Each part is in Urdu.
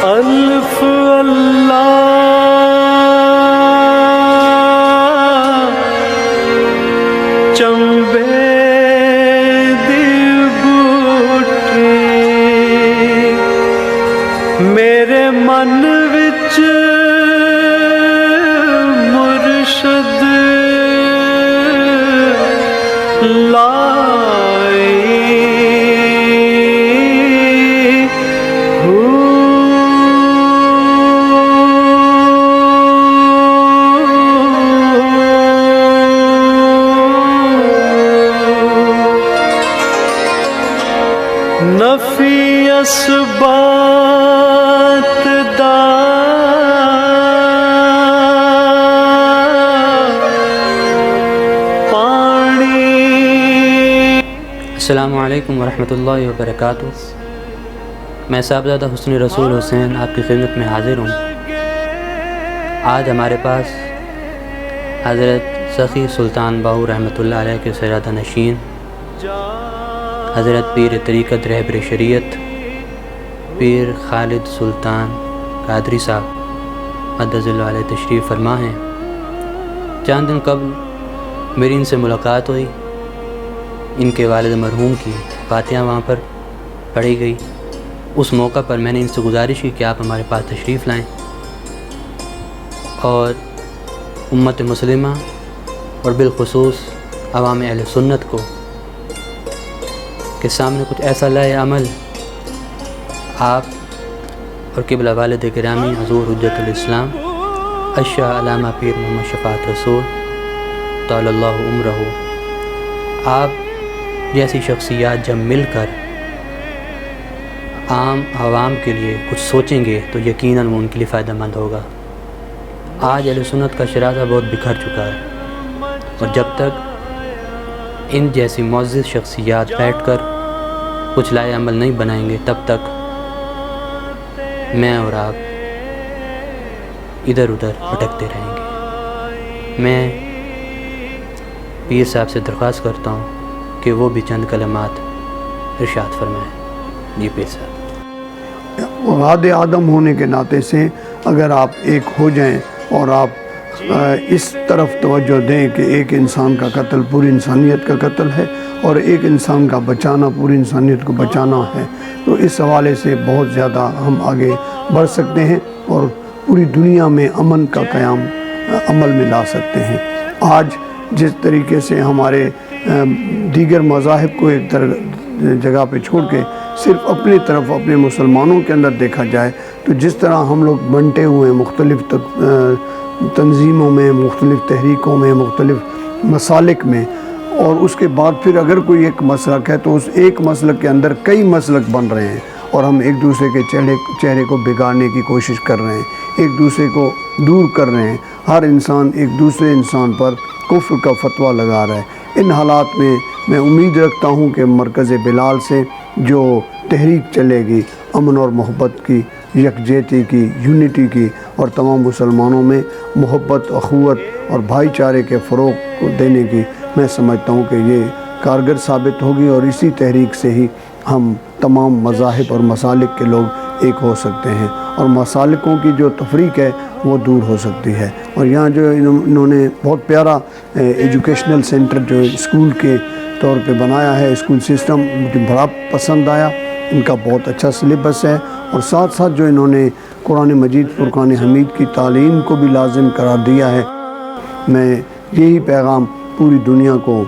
الف اللہ چمبے دی بوٹی میرے من وچ مرشد لائی نفی اسبات دا پانی۔ السلام علیکم ورحمۃ اللہ وبرکاتہ۔ میں صاحبزادہ حسن رسول حسین آپ کی خدمت میں حاضر ہوں۔ آج ہمارے پاس حضرت سخی سلطان باہو رحمۃ اللہ علیہ کے سجادہ نشین حضرت پیر طریقت رہبر شریعت پیر خالد سلطان قادری صاحب مدظ اللہ علیہ تشریف فرما ہیں۔ چند دن قبل میری ان سے ملاقات ہوئی، ان کے والد مرحوم کی فاتحہ وہاں پر پڑھی گئی۔ اس موقع پر میں نے ان سے گزارش کی کہ آپ ہمارے پاس تشریف لائیں اور امت مسلمہ اور بالخصوص عوام اہل سنت کو کے سامنے کچھ ایسا لائے عمل آپ اور قبلہ والد گرامی حضور حجت الاسلام اشہ علامہ پیر محمد شفاعت رسول طال اللہ عمرہ، آپ جیسی شخصیات جب مل کر عام عوام کے لیے کچھ سوچیں گے تو یقیناً وہ ان کے لیے فائدہ مند ہوگا۔ آج اہل سنت کا شرازہ بہت بکھر چکا ہے، اور جب تک ان جیسی معزز شخصیات بیٹھ کر کچھ لائے عمل نہیں بنائیں گے تب تک میں اور آپ ادھر ادھر بھٹکتے رہیں گے۔ میں پیر صاحب سے درخواست کرتا ہوں کہ وہ بھی چند کلمات ارشاد فرمائیں۔ جی پیر صاحب۔ اولاد آدم ہونے کے ناطے سے اگر آپ ایک ہو جائیں اور آپ اس طرف توجہ دیں کہ ایک انسان کا قتل پوری انسانیت کا قتل ہے اور ایک انسان کا بچانا پوری انسانیت کو بچانا ہے، تو اس حوالے سے بہت زیادہ ہم آگے بڑھ سکتے ہیں اور پوری دنیا میں امن کا قیام عمل میں لا سکتے ہیں۔ آج جس طریقے سے ہمارے دیگر مذاہب کو ایک جگہ پہ چھوڑ کے صرف اپنی طرف اپنے مسلمانوں کے اندر دیکھا جائے، تو جس طرح ہم لوگ بنٹے ہوئے مختلف تنظیموں میں، مختلف تحریکوں میں، مختلف مسالک میں، اور اس کے بعد پھر اگر کوئی ایک مسلک ہے تو اس ایک مسلک کے اندر کئی مسلک بن رہے ہیں، اور ہم ایک دوسرے کے چہرے کو بگاڑنے کی کوشش کر رہے ہیں، ایک دوسرے کو دور کر رہے ہیں، ہر انسان ایک دوسرے انسان پر کفر کا فتویٰ لگا رہا ہے۔ ان حالات میں امید رکھتا ہوں کہ مرکز بلال سے جو تحریک چلے گی امن اور محبت کی، یکجہتی کی، یونٹی کی، اور تمام مسلمانوں میں محبت، اخوت اور بھائی چارے کے فروغ کو دینے کی، میں سمجھتا ہوں کہ یہ کارگر ثابت ہوگی، اور اسی تحریک سے ہی ہم تمام مذاہب اور مسالک کے لوگ ایک ہو سکتے ہیں، اور مسالکوں کی جو تفریق ہے وہ دور ہو سکتی ہے۔ اور یہاں جو انہوں نے بہت پیارا ایجوکیشنل سینٹر جو اسکول کے طور پہ بنایا ہے، اسکول سسٹم مجھے بڑا پسند آیا، ان کا بہت اچھا سلیبس ہے، اور ساتھ ساتھ جو انہوں نے قرآن مجید فرقان حمید کی تعلیم کو بھی لازم قرار دیا ہے۔ میں یہی پیغام پوری دنیا کو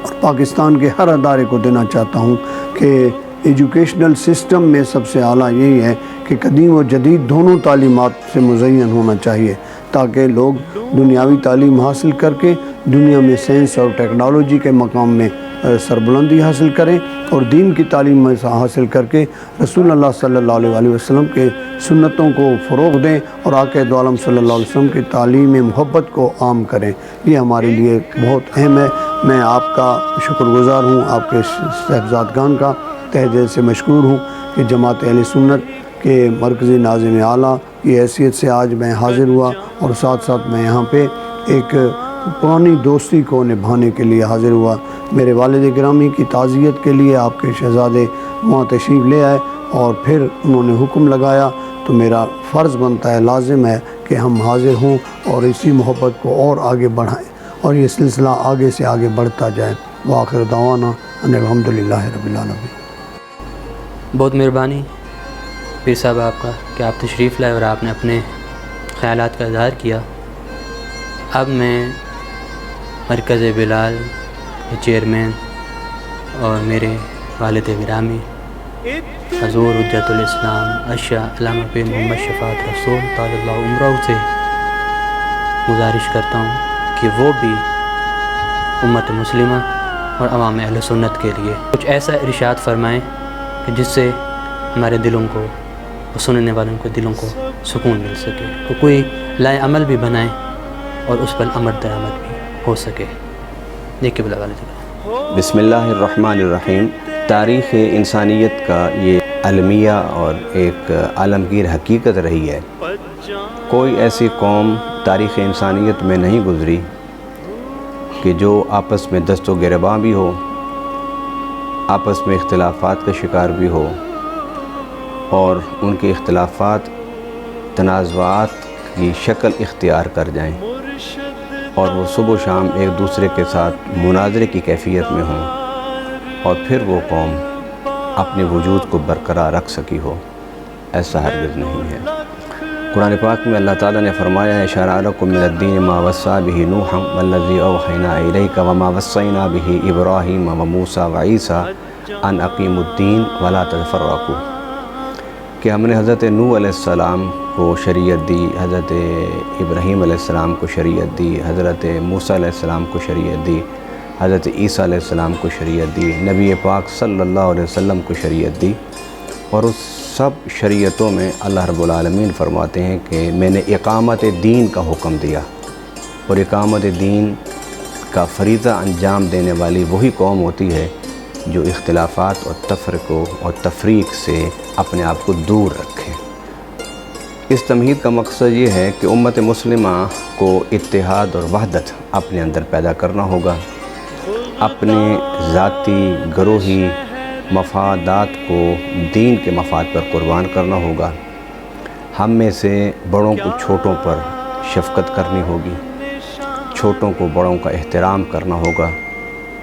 اور پاکستان کے ہر ادارے کو دینا چاہتا ہوں کہ ایجوکیشنل سسٹم میں سب سے اعلیٰ یہی ہے کہ قدیم و جدید دونوں تعلیمات سے مزین ہونا چاہیے، تاکہ لوگ دنیاوی تعلیم حاصل کر کے دنیا میں سائنس اور ٹیکنالوجی کے مقام میں سربلندی حاصل کریں، اور دین کی تعلیم حاصل کر کے رسول اللہ صلی اللہ علیہ وسلم کے سنتوں کو فروغ دیں، اور آقا دو عالم صلی اللہ علیہ وسلم کی تعلیم محبت کو عام کریں۔ یہ ہمارے لیے بہت اہم ہے۔ میں آپ کا شکر گزار ہوں، آپ کے صاحبزادگان کا تہ دل سے مشکور ہوں کہ جماعت اہل سنت کے مرکزی ناظم اعلیٰ کی حیثیت سے آج میں حاضر ہوا، اور ساتھ ساتھ میں یہاں پہ ایک پرانی دوستی کو نبھانے کے لیے حاضر ہوا۔ میرے والد گرامی کی تعزیت کے لیے آپ کے شہزادے وہاں تشریف لے آئے، اور پھر انہوں نے حکم لگایا تو میرا فرض بنتا ہے، لازم ہے کہ ہم حاضر ہوں اور اسی محبت کو اور آگے بڑھائیں اور یہ سلسلہ آگے سے آگے بڑھتا جائے۔ وآخر دعوانا ان الحمدللہ رب العالمین۔ بہت مہربانی پیر صاحب آپ کا کہ آپ تشریف لائے اور آپ نے اپنے خیالات کا اظہار کیا۔ اب میں مرکز بلال کے چیئرمین اور میرے والد گرامی حضور حجت الاسلام اشا علامہ پیر محمد شفاعت رسول طال اللہ عمرہ سے گزارش کرتا ہوں کہ وہ بھی امت مسلمہ اور عوام اہل سنت کے لیے کچھ ایسا ارشاد فرمائیں کہ جس سے ہمارے دلوں کو اور سننے والوں کے دلوں کو سکون مل سکے، اور کوئی لائے عمل بھی بنائیں اور اس پر عمل درآمد بھی ہو سکے۔ دیکھیے بلا والد۔ بسم اللہ الرحمن الرحیم۔ تاریخ انسانیت کا یہ المیہ اور ایک عالمگیر حقیقت رہی ہے۔ کوئی ایسی قوم تاریخ انسانیت میں نہیں گزری کہ جو آپس میں دست و گریباں بھی ہو، آپس میں اختلافات کا شکار بھی ہو، اور ان کے اختلافات تنازعات کی شکل اختیار کر جائیں اور وہ صبح و شام ایک دوسرے کے ساتھ مناظرے کی کیفیت میں ہوں، اور پھر وہ قوم اپنے وجود کو برقرار رکھ سکی ہو، ایسا ہرگز نہیں ہے۔ قرآن پاک میں اللہ تعالیٰ نے فرمایا ہے شرع لکم من الدین ما وصی بہ نوحا والذی اوحینا الیک وما وصینا بہ ابراہیم وموسیٰ وعیسیٰ ان اقیموا الدین ولا تفرقوا، کہ ہم نے حضرت نوح علیہ السلام کو شریعت دی، حضرت ابراہیم علیہ السلام کو شریعت دی، حضرت موسیٰ علیہ السلام کو شریعت دی، حضرت عیسیٰ علیہ السلام کو شریعت دی، نبی پاک صلی اللہ علیہ وسلم کو شریعت دی، اور اس سب شریعتوں میں اللہ رب العالمین فرماتے ہیں کہ میں نے اقامت دین کا حکم دیا، اور اقامت دین کا فریضہ انجام دینے والی وہی قوم ہوتی ہے جو اختلافات اور تفرقوں اور تفریق سے اپنے آپ کو دور رکھے۔ اس تمہید کا مقصد یہ ہے کہ امت مسلمہ کو اتحاد اور وحدت اپنے اندر پیدا کرنا ہوگا، اپنے ذاتی گروہی مفادات کو دین کے مفاد پر قربان کرنا ہوگا، ہم میں سے بڑوں کو چھوٹوں پر شفقت کرنی ہوگی، چھوٹوں کو بڑوں کا احترام کرنا ہوگا،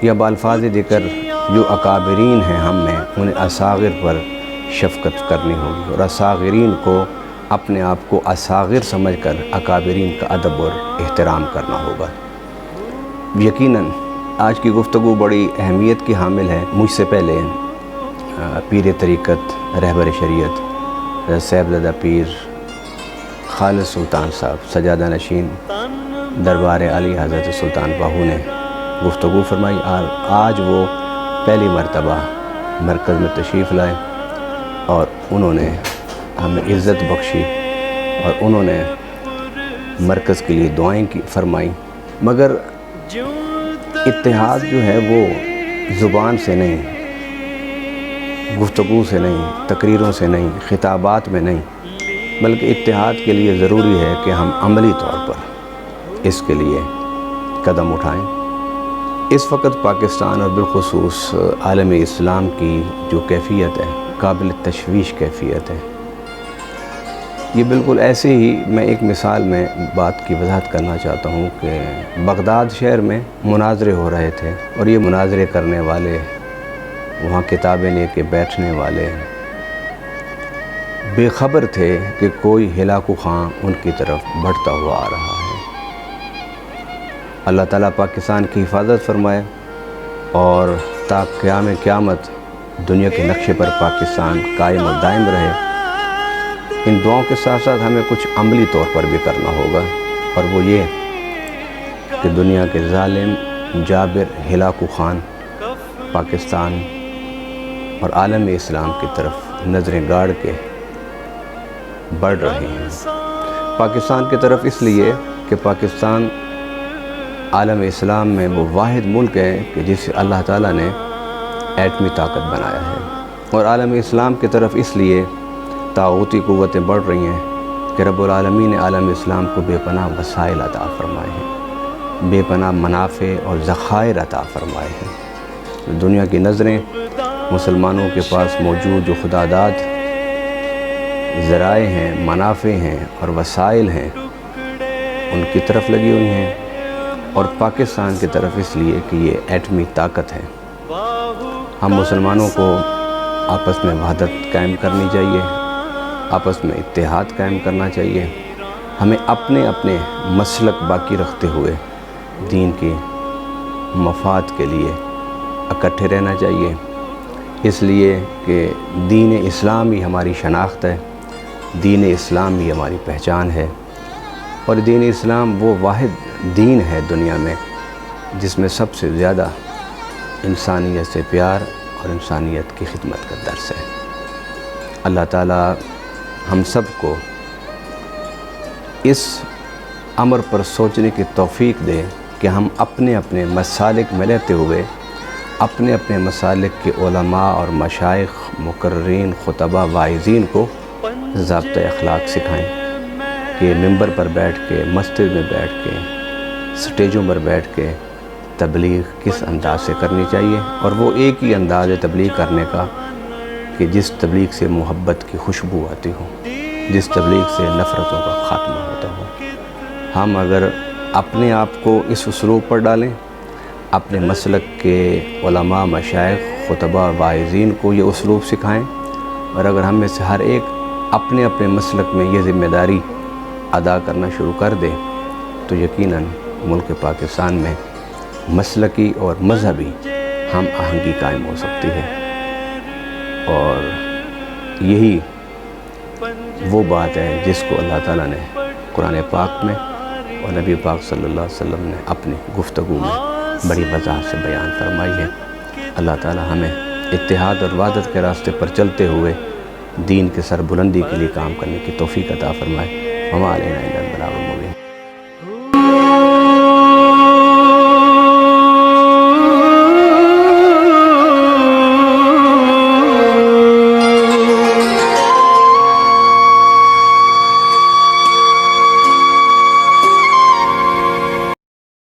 یا بالفاظ ذکر جو اکابرین ہیں ہم میں انہیں اصاغر پر شفقت کرنی ہوگی، اور اصاغرین کو اپنے آپ کو اصاغر سمجھ کر اکابرین کا ادب اور احترام کرنا ہوگا۔ یقیناً آج کی گفتگو بڑی اہمیت کی حامل ہے۔ مجھ سے پہلے پیر طریقت رہبر شریعت صاحبزادہ پیر خالد سلطان صاحب سجادہ نشین دربار علی حضرت سلطان باہو نے گفتگو فرمائی، اور آج وہ پہلی مرتبہ مرکز میں تشریف لائے اور انہوں نے ہمیں عزت بخشی اور انہوں نے مرکز کے لیے دعائیں کی فرمائی۔ مگر اتحاد جو ہے وہ زبان سے نہیں، گفتگو سے نہیں، تقریروں سے نہیں، خطابات میں نہیں، بلکہ اتحاد کے لیے ضروری ہے کہ ہم عملی طور پر اس کے لیے قدم اٹھائیں۔ اس وقت پاکستان اور بالخصوص عالم اسلام کی جو کیفیت ہے قابل تشویش کیفیت ہے۔ یہ بالکل ایسے ہی میں ایک مثال میں بات کی وضاحت کرنا چاہتا ہوں کہ بغداد شہر میں مناظرے ہو رہے تھے، اور یہ مناظرے کرنے والے، وہاں کتابیں لے کے بیٹھنے والے بے خبر تھے کہ کوئی ہلاکو خاں ان کی طرف بڑھتا ہوا آ رہا ہے۔ اللہ تعالیٰ پاکستان کی حفاظت فرمائے اور تا قیام قیامت دنیا کے نقشے پر پاکستان قائم و دائم رہے۔ ان دعاؤں کے ساتھ ساتھ ہمیں کچھ عملی طور پر بھی کرنا ہوگا، اور وہ یہ کہ دنیا کے ظالم جابر ہلاکو خان پاکستان اور عالم اسلام کی طرف نظریں گاڑ کے بڑھ رہے ہیں۔ پاکستان کی طرف اس لیے کہ پاکستان عالم اسلام میں وہ واحد ملک ہے کہ جسے اللہ تعالیٰ نے ایٹمی طاقت بنایا ہے، اور عالم اسلام کی طرف اس لیے طاغوتی قوتیں بڑھ رہی ہیں کہ رب العالمین نے عالم اسلام کو بے پناہ وسائل عطا فرمائے ہیں، بے پناہ منافع اور ذخائر عطا فرمائے ہیں۔ دنیا کی نظریں مسلمانوں کے پاس موجود جو خداداد ذرائع ہیں، منافع ہیں اور وسائل ہیں ان کی طرف لگی ہوئی ہیں، اور پاکستان کی طرف اس لیے کہ یہ ایٹمی طاقت ہے۔ ہم مسلمانوں کو آپس میں وحدت قائم کرنی چاہیے، آپس میں اتحاد قائم کرنا چاہیے، ہمیں اپنے اپنے مسلک باقی رکھتے ہوئے دین کی مفاد کے لیے اکٹھے رہنا چاہیے، اس لیے کہ دین اسلام ہی ہماری شناخت ہے، دین اسلام ہی ہماری پہچان ہے، اور دین اسلام وہ واحد دین ہے دنیا میں جس میں سب سے زیادہ انسانیت سے پیار اور انسانیت کی خدمت کا درس ہے۔ اللہ تعالی ہم سب کو اس امر پر سوچنے کی توفیق دے کہ ہم اپنے اپنے مسالک میں رہتے ہوئے اپنے اپنے مسالک کے علماء اور مشائخ، مقررین، خطبہ، واعظین کو ضابطۂ اخلاق سکھائیں کہ ممبر پر بیٹھ کے، مسجد میں بیٹھ کے، سٹیجوں پر بیٹھ کے تبلیغ کس انداز سے کرنی چاہیے، اور وہ ایک ہی انداز ہے تبلیغ کرنے کا کہ جس تبلیغ سے محبت کی خوشبو آتی ہو، جس تبلیغ سے نفرتوں کا خاتمہ ہوتا ہو۔ ہم اگر اپنے آپ کو اس اسلوب پر ڈالیں، اپنے مسلک کے علماء، مشائخ، خطبہ اور واعظین کو یہ اسلوب سکھائیں، اور اگر ہم میں سے ہر ایک اپنے اپنے مسلک میں یہ ذمہ داری ادا کرنا شروع کر دے تو یقیناً ملک پاکستان میں مسلکی اور مذہبی ہم آہنگی قائم ہو سکتی ہے، اور یہی وہ بات ہے جس کو اللہ تعالیٰ نے قرآن پاک میں اور نبی پاک صلی اللہ علیہ وسلم نے اپنی گفتگو میں بڑی وضاحت سے بیان فرمائی ہے۔ اللہ تعالیٰ ہمیں اتحاد اور وحدت کے راستے پر چلتے ہوئے دین کے سر بلندی کے لیے کام کرنے کی توفیق عطا فرمائے۔ وما علینا الا البلاغ۔